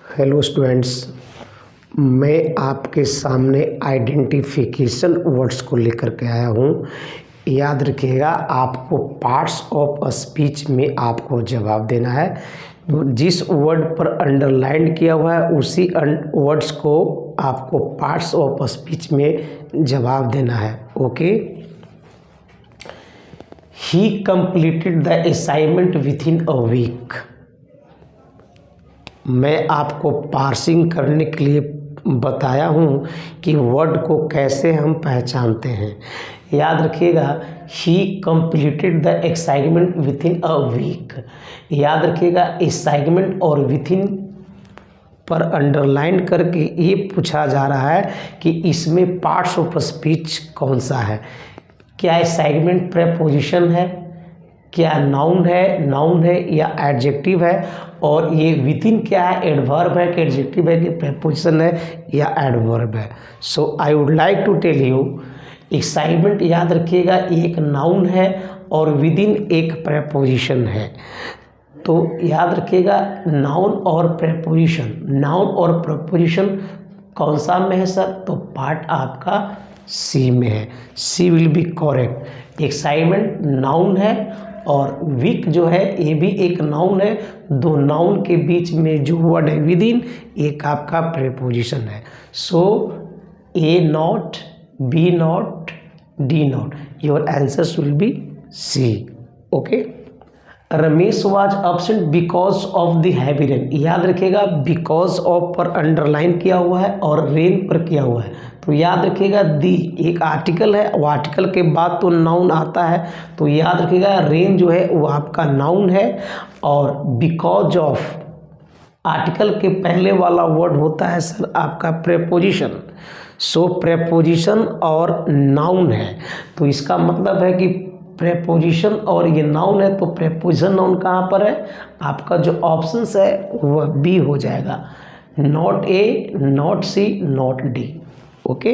Hello students, मैं आपके सामने आइडेंटिफिकेशन वर्ड्स को लेकर के आया हूँ। याद रखिएगा, आपको पार्ट्स ऑफ स्पीच में आपको जवाब देना है। जिस वर्ड पर अंडरलाइन किया हुआ है उसी वर्ड्स को आपको पार्ट्स ऑफ स्पीच में जवाब देना है। Okay. He completed the assignment within a week. मैं आपको पार्सिंग करने के लिए बताया हूँ कि वर्ड को कैसे हम पहचानते हैं। याद रखिएगा, he completed the assignment within a week. याद रखिएगा, असाइनमेंट और विथ इन पर अंडरलाइन करके ये पूछा जा रहा है कि इसमें पार्ट्स ऑफ स्पीच कौन सा है। क्या असाइनमेंट प्रीपोजिशन है, क्या नाउन है या एडजेक्टिव है, और ये विद इन क्या है, एडवर्ब है कि एडजेक्टिव है कि प्रीपोजिशन है या एडवर्ब है। So I would like to tell you, assignment याद रखिएगा एक नाउन है और विद इन एक प्रीपोजिशन है। तो याद रखिएगा, नाउन और प्रीपोजिशन कौन सा में है सर? तो पार्ट आपका सी में है। C will be correct. Assignment noun है और वीक जो है ये भी एक नाउन है। दो नाउन के बीच में जो वर्ड है विद इन, एक आपका प्रीपोजिशन है। So A not, B not, D not, your answers will be C. Okay. Ramesh was absent because of the heavy rain. याद रखिएगा, बिकॉज ऑफ पर अंडरलाइन किया हुआ है और रेन पर किया हुआ है। तो याद रखिएगा, दी एक आर्टिकल है, वो आर्टिकल के बाद तो नाउन आता है। तो याद रखिएगा, रेन जो है वो आपका नाउन है और बिकॉज ऑफ आर्टिकल के पहले वाला वर्ड होता है सर आपका प्रीपोजिशन। सो प्रीपोजिशन और नाउन है, तो इसका मतलब है कि प्रीपोजिशन और ये नाउन है, तो प्रीपोजिशन नाउन कहाँ पर है? आपका जो ऑप्शंस है वह बी हो जाएगा। Not A, not C, not D. Okay.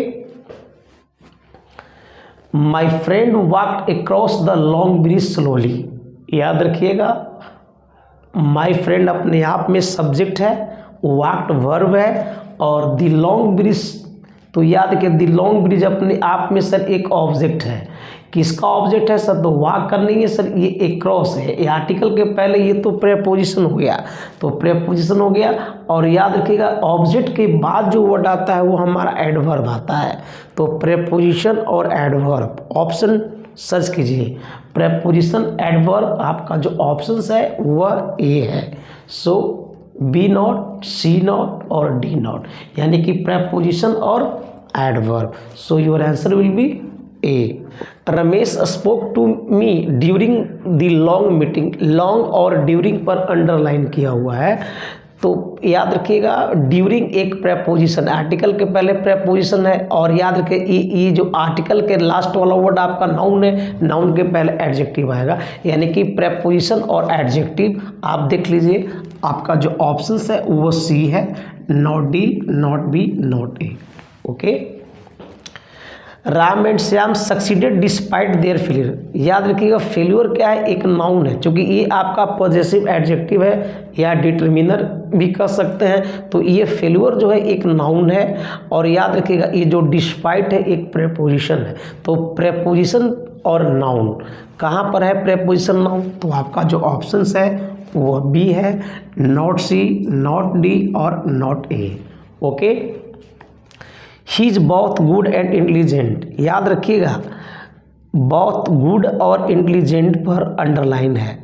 My friend walked across the long bridge slowly. याद रखिएगा, माई फ्रेंड अपने आप में सब्जेक्ट है, वॉकड वर्ब है और द लॉन्ग ब्रिज, तो याद रखिए द लॉन्ग ब्रिज अपने आप में सर एक ऑब्जेक्ट है। किसका ऑब्जेक्ट है सर? तो वॉक का नहीं है सर, ये एक्रॉस है। ये आर्टिकल के पहले ये तो प्रीपोजिशन हो गया, तो प्रीपोजिशन हो गया। और याद रखिएगा, ऑब्जेक्ट के बाद जो वर्ड आता है वो हमारा एडवर्ब आता है। तो प्रीपोजिशन और एडवर्ब ऑप्शन सर्च कीजिए। प्रीपोजिशन एडवर्ब आपका जो ऑप्शन है वह ए है। So B not, C not और डी नॉट, यानी कि प्रीपोजिशन और adverb. So your answer will be A. Ramesh spoke to me during the long meeting. Long और ड्यूरिंग पर अंडरलाइन किया हुआ है। तो याद रखिएगा, ड्यूरिंग एक प्रीपोजिशन, आर्टिकल के पहले प्रीपोजिशन है, और याद रखिए ये जो आर्टिकल के लास्ट वाला वर्ड आपका नाउन है, नाउन के पहले एडजेक्टिव आएगा, यानी कि प्रीपोजिशन और एडजेक्टिव। आप देख लीजिए, आपका जो ऑप्शंस है वो सी है, not D, not B, not A. Okay. Ram and Shyam succeeded despite there failure. याद रखिएगा, फेल्यूर क्या है? एक नाउन है, क्योंकि ये आपका पॉजेसिव एडजेक्टिव है या डिटर्मिनर भी कह सकते हैं। तो ये फेल्यूर जो है एक नाउन है, और याद रखिएगा ये जो डिस्पाइट है एक प्रीपोजिशन है। तो प्रीपोजिशन और नाउन कहाँ पर है? प्रीपोजिशन नाउन, तो आपका जो ऑप्शंस है वो बी है, नॉट सी, नॉट डी और not A. Okay. He is बहुत गुड एंड इंटेलिजेंट। याद रखिएगा, बहुत गुड और इंटेलिजेंट पर अंडरलाइन है।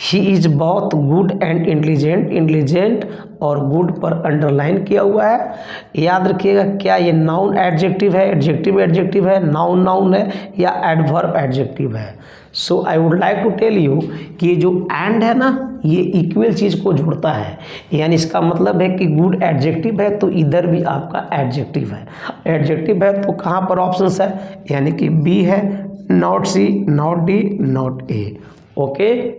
ही इज बहुत गुड एंड इंटेलिजेंट, इंटेलिजेंट और गुड पर अंडरलाइन किया हुआ है। याद रखिएगा, क्या ये नाउन एडजेक्टिव है, एडजेक्टिव है, नाउन है या एडवर्ब एडजेक्टिव है? So I would like to tell you कि ये जो एंड है ना, ये इक्वल चीज़ को जोड़ता है, यानी इसका मतलब है कि गुड एडजेक्टिव है तो इधर भी आपका एडजेक्टिव है। एडजेक्टिव है तो कहाँ पर ऑप्शंस है? यानी कि बी है, not C, not D, not A. Okay.